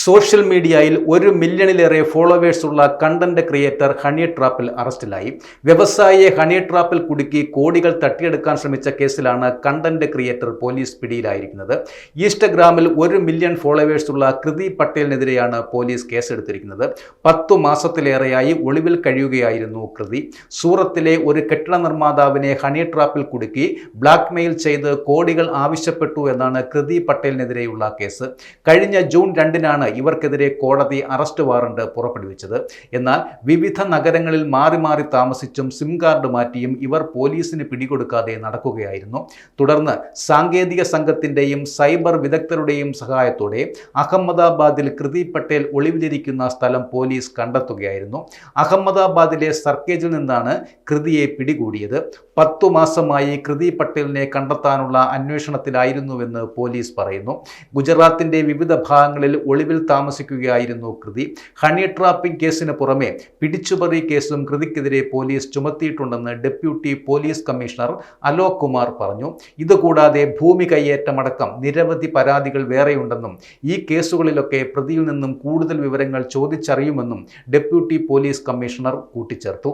Social മീഡിയയിൽ 1 മില്യണിലേറെ ഫോളോവേഴ്സുള്ള content creator honey ട്രാപ്പിൽ അറസ്റ്റിലായി. വ്യവസായിയെ honey ട്രാപ്പിൽ കുടുക്കി കോടികൾ തട്ടിയെടുക്കാൻ ശ്രമിച്ച കേസിലാണ് കണ്ടന്റ് ക്രിയേറ്റർ പോലീസ് പിടിയിലായിരിക്കുന്നത്. ഇൻസ്റ്റഗ്രാമിൽ 1 മില്യൺ ഫോളോവേഴ്സുള്ള കൃതി പട്ടേലിനെതിരെയാണ് പോലീസ് കേസെടുത്തിരിക്കുന്നത്. 10 മാസത്തിലേറെയായി ഒളിവിൽ കഴിയുകയായിരുന്നു കൃതി. സൂറത്തിലെ ഒരു കെട്ടിട നിർമ്മാതാവിനെ ഹണി ട്രാപ്പിൽ കുടുക്കി ബ്ലാക്ക്മെയിൽ ചെയ്ത് കോടികൾ ആവശ്യപ്പെട്ടു എന്നാണ് കൃതി പട്ടേലിനെതിരെയുള്ള കേസ്. കഴിഞ്ഞ ജൂൺ 2-നാണ് ഇവർക്കെതിരെ കോടതി അറസ്റ്റ് വാറണ്ട് പുറപ്പെടുവിച്ചത്. എന്നാൽ വിവിധ നഗരങ്ങളിൽ മാറി മാറി താമസിച്ചും സിം കാർഡ് മാറ്റിയും ഇവർ പോലീസിന് പിടികൊടുക്കാതെ നടക്കുകയായിരുന്നു. തുടർന്ന് സാങ്കേതിക സംഘത്തിന്റെയും സൈബർ വിദഗ്ധരുടെയും സഹായത്തോടെ അഹമ്മദാബാദിൽ കൃതി പട്ടേൽ ഒളിവിലിരിക്കുന്ന സ്ഥലം പോലീസ് കണ്ടെത്തുകയായിരുന്നു. അഹമ്മദാബാദിലെ സർക്കേജിൽ നിന്നാണ് കൃതിയെ പിടികൂടിയത്. 10 മാസമായി കൃതി പട്ടേലിനെ കണ്ടെത്താനുള്ള അന്വേഷണത്തിലായിരുന്നുവെന്ന് പോലീസ് പറയുന്നു. ഗുജറാത്തിന്റെ വിവിധ ഭാഗങ്ങളിൽ ഒളിവിൽ താമസിക്കുകയായിരുന്നു കൃതി. ഹണി ട്രാപ്പിംഗ് കേസിന് പുറമെ പിടിച്ചുപറി കേസും കൃതിക്കെതിരെ പോലീസ് ചുമത്തിയിട്ടുണ്ടെന്ന് deputy police commissioner Alok Kumar പറഞ്ഞു. ഇതുകൂടാതെ ഭൂമി കയ്യേറ്റമടക്കം നിരവധി പരാതികൾ വേറെയുണ്ടെന്നും ഈ കേസുകളിലൊക്കെ പ്രതിയിൽ നിന്നും കൂടുതൽ വിവരങ്ങൾ ചോദിച്ചറിയുമെന്നും ഡെപ്യൂട്ടി പോലീസ് കമ്മീഷണർ കൂട്ടിച്ചേർത്തു.